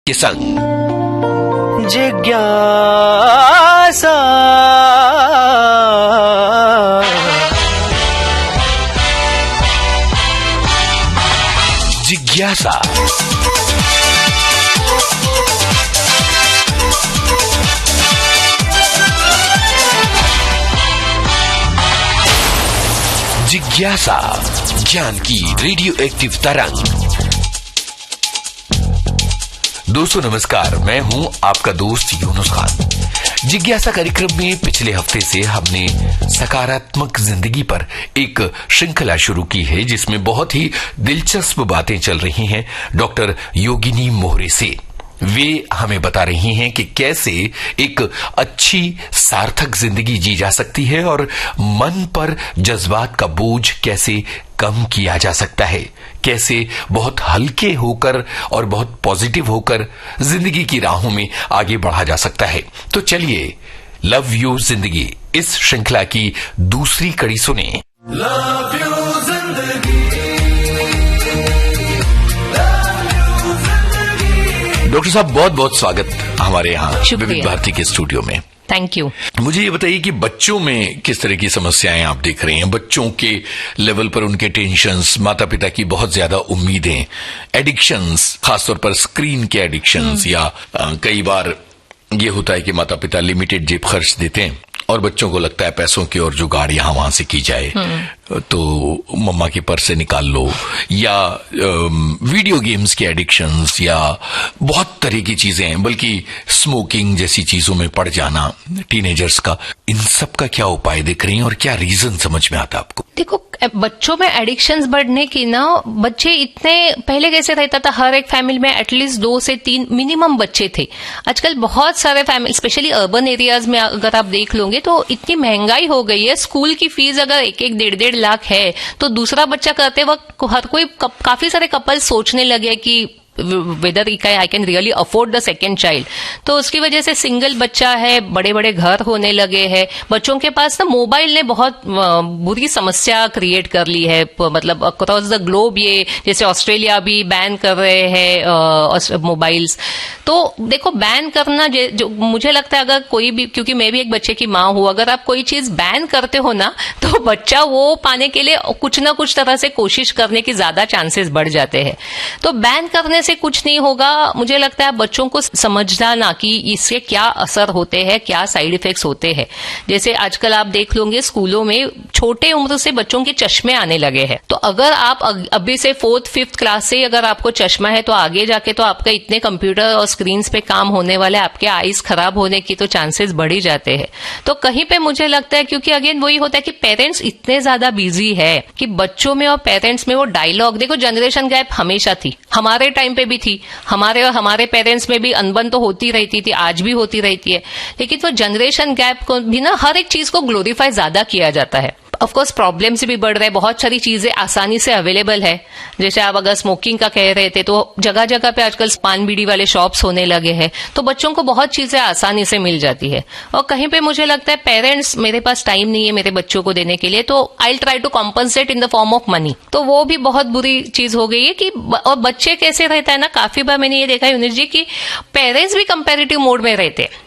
के संग जिज्ञासा जिज्ञासा जिज्ञासा ज्ञान की रेडियो एक्टिव तरंग। दोस्तों नमस्कार, मैं हूं आपका दोस्त यूनुस खान। जिज्ञासा कार्यक्रम में पिछले हफ्ते से हमने सकारात्मक जिंदगी पर एक श्रृंखला शुरू की है, जिसमें बहुत ही दिलचस्प बातें चल रही हैं डॉक्टर योगिनी मोहरे से। वे हमें बता रही हैं कि कैसे एक अच्छी सार्थक जिंदगी जी जा सकती है और मन पर जज्बात का बोझ कैसे कम किया जा सकता है, कैसे बहुत हल्के होकर और बहुत पॉजिटिव होकर जिंदगी की राहों में आगे बढ़ा जा सकता है। तो चलिए लव यू जिंदगी इस श्रृंखला की दूसरी कड़ी सुने। लव यू जिंदगी। डॉक्टर साहब बहुत बहुत स्वागत हमारे यहाँ विविध भारती के स्टूडियो में। Thank you. मुझे ये बताइए कि बच्चों में किस तरह की समस्याएं आप देख रहे हैं? बच्चों के लेवल पर उनके टेंशन्स, माता पिता की बहुत ज्यादा उम्मीदें, एडिक्शंस, खासतौर पर स्क्रीन के एडिक्शंस, या कई बार ये होता है कि माता पिता लिमिटेड जेब खर्च देते हैं और बच्चों को लगता है पैसों की और जुगाड़ यहां वहां से की जाए, तो मम्मा के पर्स से निकाल लो, या वीडियो गेम्स के एडिक्शंस, या बहुत तरह की चीजें हैं, बल्कि स्मोकिंग जैसी चीजों में पड़ जाना टीनेजर्स का। इन सब का क्या उपाय दिख रही हैं और क्या रीजन समझ में आता आपको? देखो, बच्चों में एडिक्शंस बढ़ने की ना, बच्चे इतने पहले कैसे रहता था, हर एक फैमिली में एटलीस्ट 2 से 3 मिनिमम बच्चे थे। आजकल बहुत सारे फैमिली, स्पेशली अर्बन एरियाज में अगर आप देख लोगे तो इतनी महंगाई हो गई है। स्कूल की फीस अगर 1-1, 1.5 लाख है तो दूसरा बच्चा करते वक्त हर कोई, काफी सारे कपल सोचने लगे कि whether I can really afford the second child. तो उसकी वजह से सिंगल बच्चा है, बड़े बड़े घर होने लगे हैं। बच्चों के पास ना मोबाइल ने बहुत बुरी समस्या क्रिएट कर ली है, मतलब अक्रॉस द ग्लोब। ये जैसे ऑस्ट्रेलिया भी बैन कर रहे हैं मोबाइल्स। तो देखो, बैन करना जो मुझे लगता है, अगर कोई भी, क्योंकि मैं भी एक बच्चे की माँ हूं, अगर आप कोई चीज बैन करते हो ना तो बच्चा वो पाने के लिए कुछ ना कुछ तरह से कोशिश करने की ज्यादा चांसेस बढ़ जाते हैं। तो बैन करने से कुछ नहीं होगा। मुझे लगता है बच्चों को समझना ना कि इससे क्या असर होते हैं, क्या साइड इफेक्ट्स होते हैं। जैसे आजकल आप देख लोगे स्कूलों में छोटे उम्र से बच्चों के चश्मे आने लगे हैं। तो अगर आप अभी से 4th 5th क्लास से अगर आपको चश्मा है तो आगे जाके तो आपका इतने कंप्यूटर और स्क्रीन पे काम होने वाले, आपके आईज खराब होने की तो चांसेस बढ़ ही जाते हैं। तो कहीं पे मुझे लगता है, क्योंकि अगेन वही होता है कि पेरेंट्स इतने ज्यादा बिजी है कि बच्चों में और पेरेंट्स में वो डायलॉग, देखो जनरेशन गैप हमेशा थी, हमारे टाइम पे भी थी, हमारे और हमारे पेरेंट्स में भी अनबन तो होती रहती थी, आज भी होती रहती है। लेकिन वो जनरेशन गैप को भी ना, हर एक चीज को ग्लोरीफाई ज्यादा किया जाता है। ऑफ कोर्स प्रॉब्लम्स भी बढ़ रहे हैं, बहुत सारी चीजें आसानी से अवेलेबल है। जैसे आप अगर स्मोकिंग का कह रहे थे तो जगह जगह पे आजकल पान बीड़ी वाले शॉप्स होने लगे हैं, तो बच्चों को बहुत चीजें आसानी से मिल जाती है। और कहीं पे मुझे लगता है पेरेंट्स, मेरे पास टाइम नहीं है मेरे बच्चों को देने के लिए, तो I try to compensate in the form of money. तो वो भी बहुत बुरी चीज हो गई है कि, और बच्चे कैसे रहता है ना, काफी बार मैंने ये देखा है यूनिस जी की पेरेंट्स भी कंपेरेटिव मोड में रहते हैं।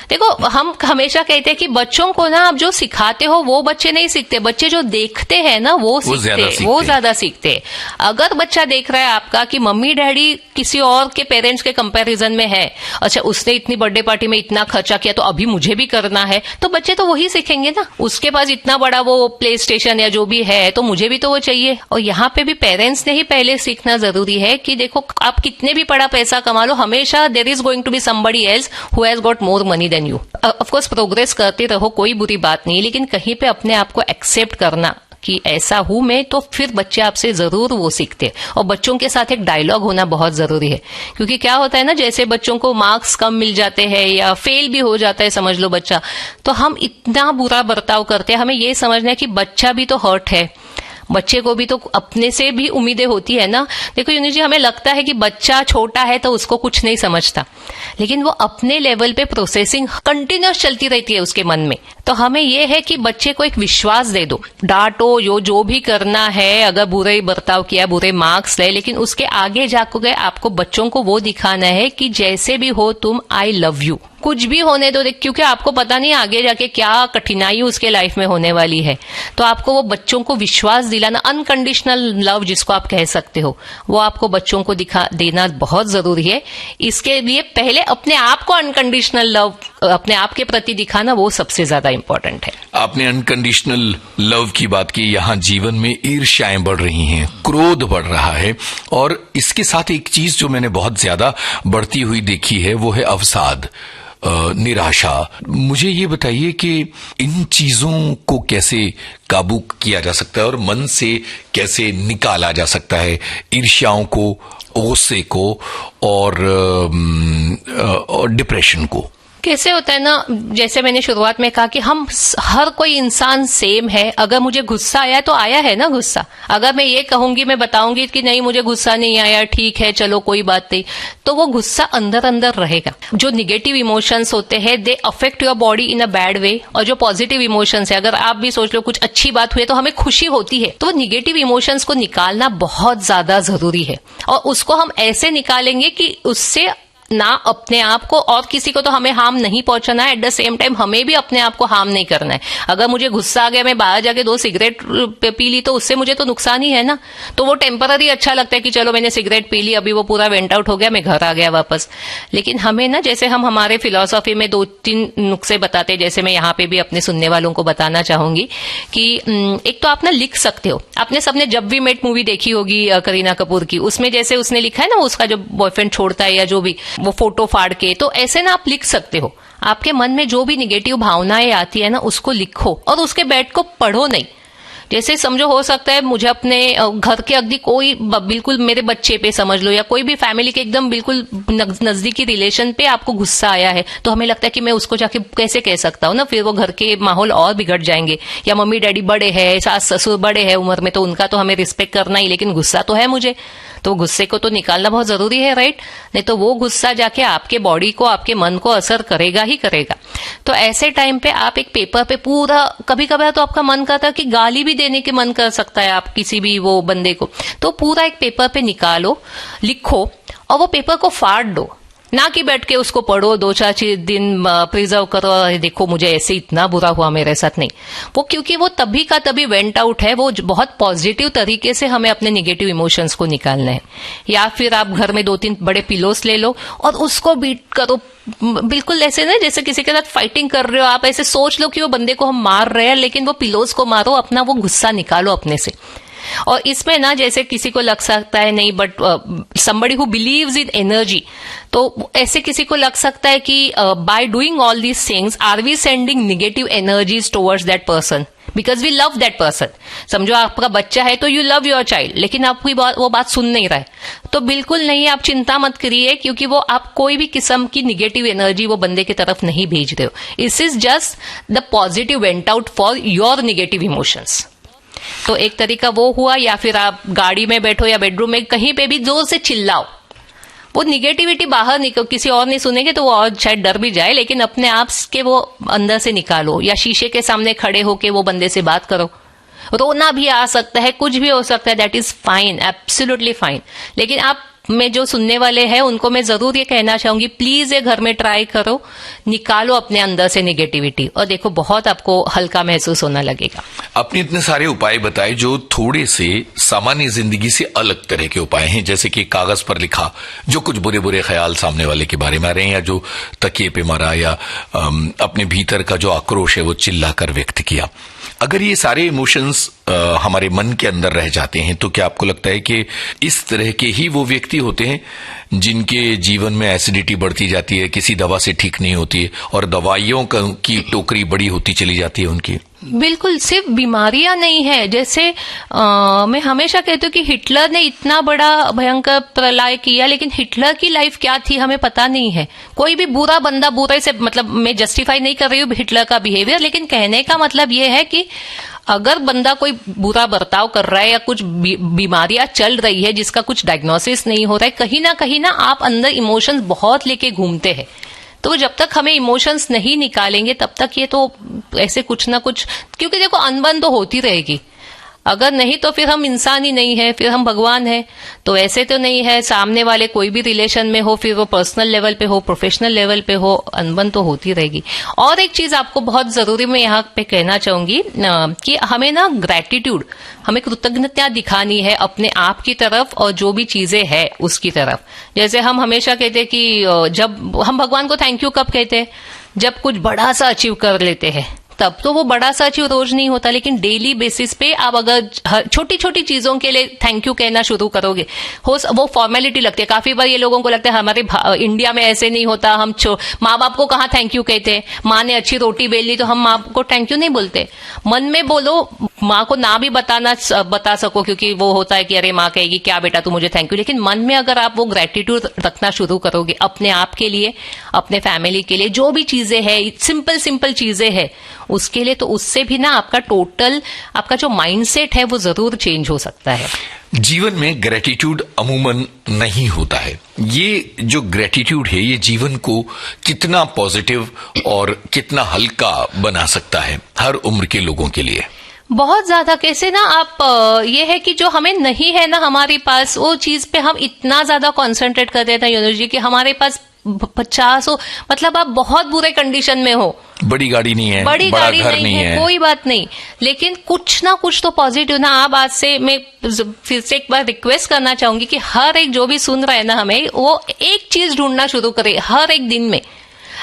देखो, हम हमेशा कहते हैं कि बच्चों को ना आप जो सिखाते हो वो बच्चे नहीं सीखते, बच्चे जो देखते हैं ना वो सीखते, वो ज्यादा सीखते। अगर बच्चा देख रहा है आपका कि मम्मी डैडी किसी और के पेरेंट्स के कंपैरिजन में है, अच्छा उसने इतनी बर्थडे पार्टी में इतना खर्चा किया तो अभी मुझे भी करना है, तो बच्चे तो वही सीखेंगे ना। उसके पास इतना बड़ा वो प्ले स्टेशन या जो भी है तो मुझे भी तो वो चाहिए। और यहाँ पे भी पेरेंट्स ने ही पहले सीखना जरूरी है कि देखो, आप कितने भी बड़ा पैसा कमा लो, हमेशा there is going to be somebody else who has got more money than you. Of course progress करते रहो, कोई बुरी बात नहीं, लेकिन कहीं पे अपने आप को एक्सेप्ट करना कि ऐसा हूं मैं, तो फिर बच्चे आपसे जरूर वो सीखते। और बच्चों के साथ एक डायलॉग होना बहुत जरूरी है, क्योंकि क्या होता है ना, जैसे बच्चों को मार्क्स कम मिल जाते हैं या फेल भी हो जाता है, समझ लो बच्चा, तो हम इतना बुरा बर्ताव करते हैं। हमें ये समझना है कि बच्चा भी तो हर्ट है, बच्चे को भी तो अपने से भी उम्मीदें होती है ना। देखो यूनिस जी, हमें लगता है कि बच्चा छोटा है तो उसको कुछ नहीं समझता, लेकिन वो अपने लेवल पे प्रोसेसिंग कंटिन्यूस चलती रहती है उसके मन में। तो हमें ये है कि बच्चे को एक विश्वास दे दो, डांटो, जो भी करना है, अगर बुरे बर्ताव किया, बुरे मार्क्स ले, लेकिन उसके आगे जाकर आपको बच्चों को वो दिखाना है कि जैसे भी हो तुम, आई लव यू, कुछ भी होने दो, क्योंकि आपको पता नहीं आगे जाके क्या कठिनाई उसके लाइफ में होने वाली है। तो आपको वो बच्चों को विश्वास दिलाना, अनकंडीशनल लव जिसको आप कह सकते हो, वो आपको बच्चों को दिखा देना बहुत जरूरी है। इसके लिए पहले अपने आप को अनकंडीशनल लव अपने आप के प्रति दिखाना, वो सबसे ज्यादा इंपॉर्टेंट है। आपने अनकंडीशनल लव की बात की। यहाँ जीवन में ईर्ष्याएं बढ़ रही हैं, क्रोध बढ़ रहा है, और इसके साथ एक चीज जो मैंने बहुत ज्यादा बढ़ती हुई देखी है वो है अवसाद, निराशा। मुझे ये बताइए कि इन चीजों को कैसे काबू किया जा सकता है और मन से कैसे निकाला जा सकता है ईर्ष्याओं को, गुस्से को और डिप्रेशन को। कैसे होता है ना, जैसे मैंने शुरुआत में कहा कि हम हर कोई इंसान सेम है। अगर मुझे गुस्सा आया तो आया है ना गुस्सा। अगर मैं ये कहूंगी, मैं बताऊंगी कि नहीं मुझे गुस्सा नहीं आया, ठीक है चलो कोई बात नहीं, तो वो गुस्सा अंदर अंदर रहेगा। जो निगेटिव इमोशंस होते हैं they affect your body in a bad way, और जो पॉजिटिव इमोशंस है, अगर आप भी सोच लो कुछ अच्छी बात हुई तो हमें खुशी होती है, तो निगेटिव इमोशंस को निकालना बहुत ज्यादा जरूरी है। और उसको हम ऐसे निकालेंगे कि उससे ना अपने आप को और किसी को तो हमें हार्म नहीं पहुंचाना है, एट द सेम टाइम हमें भी अपने आप को हार्म नहीं करना है। अगर मुझे गुस्सा आ गया, मैं बाहर जाके 2 सिगरेट पी ली, तो उससे मुझे तो नुकसान ही है ना। तो वो टेम्पररी अच्छा लगता है कि चलो मैंने सिगरेट पी ली, अभी वो पूरा वेंट आउट हो गया, मैं घर आ गया वापस। लेकिन हमें ना, जैसे हम हमारे फिलॉसफी में 2-3 नुस्खे बताते हैं, जैसे मैं यहाँ पे भी अपने सुनने वालों को बताना चाहूंगी कि एक तो आप ना लिख सकते हो। आपने सबने जब वी मेट मूवी देखी होगी करीना कपूर की, उसमें जैसे उसने लिखा है ना, उसका जो बॉयफ्रेंड छोड़ता है या जो भी, वो फोटो फाड़ के, तो ऐसे ना आप लिख सकते हो। आपके मन में जो भी निगेटिव भावनाएं आती है ना, उसको लिखो और उसके बैठ को पढ़ो नहीं। जैसे समझो, हो सकता है मुझे अपने घर के अगदी कोई, बिल्कुल मेरे बच्चे पे समझ लो, या कोई भी फैमिली के एकदम बिल्कुल नजदीकी रिलेशन पे आपको गुस्सा आया है, तो हमें लगता है कि मैं उसको जाके कैसे कह सकता हूँ ना, फिर वो घर के माहौल और बिगड़ जाएंगे। या मम्मी डैडी बड़े हैं, सास ससुर बड़े हैं उम्र में, तो उनका तो हमें रिस्पेक्ट करना ही, लेकिन गुस्सा तो है मुझे, तो गुस्से को तो निकालना बहुत जरूरी है, राइट? नहीं तो वो गुस्सा जाके आपके बॉडी को, आपके मन को असर करेगा ही करेगा। तो ऐसे टाइम पे आप एक पेपर पे पूरा, कभी कभार तो आपका मन करता है कि गाली भी देने के मन कर सकता है आप किसी भी वो बंदे को, तो पूरा एक पेपर पे निकालो, लिखो और वो पेपर को फाड़ दो, ना कि बैठ के उसको पढ़ो 2-4 दिन प्रिजर्व करो, देखो मुझे ऐसे इतना बुरा हुआ मेरे साथ, नहीं। वो क्योंकि वो तभी का तभी वेंट आउट है, वो बहुत पॉजिटिव तरीके से हमें अपने निगेटिव इमोशंस को निकालना है। या फिर आप घर में 2-3 बड़े पिलोस ले लो और उसको बीट करो, बिल्कुल ऐसे ना जैसे किसी के साथ फाइटिंग कर रहे हो आप, ऐसे सोच लो कि वो बंदे को हम मार रहे हैं, लेकिन वो पिलोस को मारो, अपना वो गुस्सा निकालो अपने से। और इसमें ना, जैसे किसी को लग सकता है नहीं, but somebody who believes in energy, तो ऐसे किसी को लग सकता है कि by doing all these things are we sending negative energies towards that person because we love that person। समझो आपका बच्चा है तो you love your child, लेकिन आपकी वो बात सुन नहीं रहा है, तो बिल्कुल नहीं, आप चिंता मत करिए, क्योंकि वो आप कोई भी किस्म की निगेटिव एनर्जी वो बंदे की तरफ नहीं भेज रहे हो। इस is just the positive went out for your negative emotions. तो एक तरीका वो हुआ। या फिर आप गाड़ी में बैठो या बेडरूम में, कहीं पे भी जोर से चिल्लाओ, वो निगेटिविटी बाहर निकलो, किसी और नहीं सुनेंगे तो वो और शायद डर भी जाए, लेकिन अपने आप के वो अंदर से निकालो। या शीशे के सामने खड़े होके वो बंदे से बात करो, रोना भी आ सकता है, कुछ भी हो सकता है, that is fine, absolutely fine. लेकिन आप में जो सुनने वाले हैं उनको मैं जरूर ये कहना चाहूंगी, प्लीज ये घर में ट्राई करो, निकालो अपने अंदर से नेगेटिविटी, और देखो बहुत आपको हल्का महसूस होना लगेगा। आपने इतने सारे उपाय बताए जो थोड़े से सामान्य जिंदगी से अलग तरह के उपाय हैं, जैसे कि कागज पर लिखा जो कुछ बुरे बुरे ख्याल सामने वाले के बारे में आ रहे हैं, या जो तकिए पे मारा, या अपने भीतर का जो आक्रोश है वो चिल्ला कर व्यक्त किया। अगर ये सारे इमोशंस हमारे मन के अंदर रह जाते हैं, तो क्या आपको लगता है कि इस तरह के ही वो व्यक्ति होते हैं जिनके जीवन में एसिडिटी बढ़ती जाती है, किसी दवा से ठीक नहीं होती है, और दवाइयों की टोकरी बड़ी होती चली जाती है उनकी? बिल्कुल, सिर्फ बीमारियां नहीं है। जैसे मैं हमेशा कहती हूँ कि हिटलर ने इतना बड़ा भयंकर प्रलय किया, लेकिन हिटलर की लाइफ क्या थी हमें पता नहीं है। कोई भी बुरा बंदा, बुरे से मतलब मैं जस्टिफाई नहीं कर रही हूँ हिटलर का बिहेवियर, लेकिन कहने का मतलब ये है कि अगर बंदा कोई बुरा बर्ताव कर रहा है या कुछ बीमारियां चल रही है जिसका कुछ डायग्नोसिस नहीं हो रहा है, कहीं ना आप अंदर इमोशंस बहुत लेके घूमते हैं। तो जब तक हमें इमोशंस नहीं निकालेंगे तब तक ये तो ऐसे कुछ ना कुछ, क्योंकि देखो अनबन तो होती रहेगी, अगर नहीं तो फिर हम इंसान ही नहीं है, फिर हम भगवान है। तो ऐसे तो नहीं है, सामने वाले कोई भी रिलेशन में हो, फिर वो पर्सनल लेवल पे हो, प्रोफेशनल लेवल पे हो, अनबन तो होती रहेगी। और एक चीज आपको बहुत जरूरी मैं यहाँ पे कहना चाहूंगी कि हमें ना ग्रेटिट्यूड, हमें कृतज्ञता दिखानी है अपने आप की तरफ और जो भी चीजें है उसकी तरफ। जैसे हम हमेशा कहते हैं कि जब हम भगवान को थैंक यू कब कहते हैं, जब कुछ बड़ा सा अचीव कर लेते हैं, तब तो वो बड़ा सा अचीव रोज नहीं होता, लेकिन डेली बेसिस पे आप अगर छोटी छोटी चीजों के लिए थैंक यू कहना शुरू करोगे, वो फॉर्मेलिटी लगती है। काफी बार ये लोगों को लगता है हमारे इंडिया में ऐसे नहीं होता, हम माँ बाप को कहाँ थैंक यू कहते हैं, माँ ने अच्छी रोटी बेल ली तो हम माँ को थैंक यू नहीं बोलते। मन में बोलो, माँ को ना भी बता सको, क्योंकि वो होता है कि अरे माँ कहेगी क्या बेटा तू मुझे थैंक यू, लेकिन मन में अगर आप वो ग्रेटिट्यूड रखना शुरू करोगे अपने आप के लिए, अपने फैमिली के लिए, जो भी चीजें है सिंपल चीजें है उसके लिए, तो उससे भी ना आपका टोटल आपका जो माइंडसेट है वो जरूर चेंज हो सकता है। जीवन में ग्रेटिट्यूड अमूमन नहीं होता है। ये जो ग्रेटिट्यूड है ये जीवन को कितना पॉजिटिव और कितना हल्का बना सकता है हर उम्र के लोगों के लिए। बहुत ज्यादा। कैसे ना आप ये है कि जो हमें नहीं है ना हमारे पास, वो चीज पे हम इतना ज्यादा कॉन्सेंट्रेट कर देते हैं योनुष जी कि हमारे पास 50 हो, मतलब आप बहुत बुरे कंडीशन में हो, बड़ी गाड़ी नहीं है, बड़ी बड़ा गाड़ी घर नहीं है, कोई बात नहीं, लेकिन कुछ ना कुछ तो पॉजिटिव ना। आप आज से, मैं फिर से एक बार रिक्वेस्ट करना चाहूंगी कि हर एक जो भी सुन रहा है ना हमें, वो एक चीज ढूंढना शुरू करे हर एक दिन में,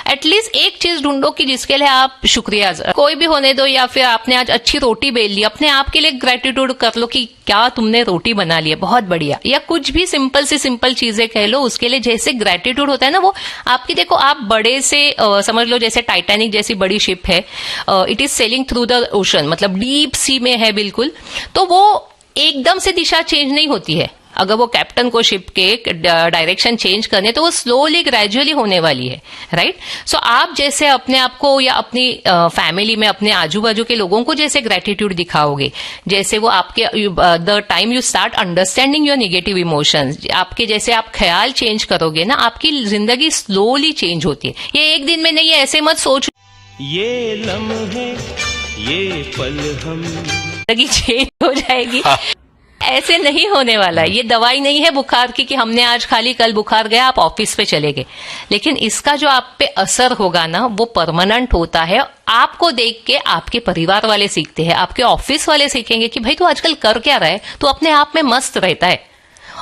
एटलीस्ट एक चीज ढूंढो कि जिसके लिए आप शुक्रिया, कोई भी होने दो, या फिर आपने आज अच्छी रोटी बेल ली, अपने आप के लिए ग्रेटिट्यूड कर लो कि क्या तुमने रोटी बना ली है, बहुत बढ़िया, या कुछ भी सिंपल चीजें कह लो उसके लिए। जैसे ग्रेटिट्यूड होता है ना, वो आपकी, देखो आप बड़े से समझ लो जैसे टाइटैनिक जैसी बड़ी शिप है, it is selling through the ocean, मतलब डीप सी में है बिल्कुल, तो वो एकदम से दिशा चेंज नहीं होती है। अगर वो कैप्टन को शिप के डायरेक्शन चेंज करने, तो वो स्लोली ग्रेजुअली होने वाली है, राइट। सो आप जैसे अपने आप को या अपनी फैमिली में अपने आजू बाजू के लोगों को जैसे ग्रेटिट्यूड दिखाओगे, जैसे वो आपके the time you start understanding your negative emotions, आपके जैसे आप ख्याल चेंज करोगे ना, आपकी जिंदगी स्लोली चेंज होती है। ये एक दिन में नहीं है, ऐसे मत सोच ये लम्हे ये पल हम, जिंदगी चेंज हो जाएगी, ऐसे नहीं होने वाला है। ये दवाई नहीं है बुखार की कि हमने आज खा ली, कल बुखार गया आप ऑफिस पे चले गए, लेकिन इसका जो आप पे असर होगा ना वो परमानेंट होता है। आपको देख के आपके परिवार वाले सीखते हैं, आपके ऑफिस वाले सीखेंगे कि भाई तू आजकल कर क्या रहा है, तू अपने आप में मस्त रहता है,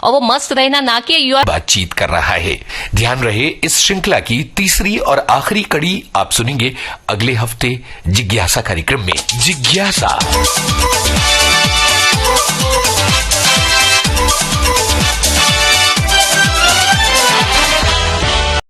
और वो मस्त रहना ना कि यू आर बातचीत कर रहा है। ध्यान रहे, इस श्रृंखला की तीसरी और आखिरी कड़ी आप सुनेंगे अगले हफ्ते जिज्ञासा कार्यक्रम में। जिज्ञासा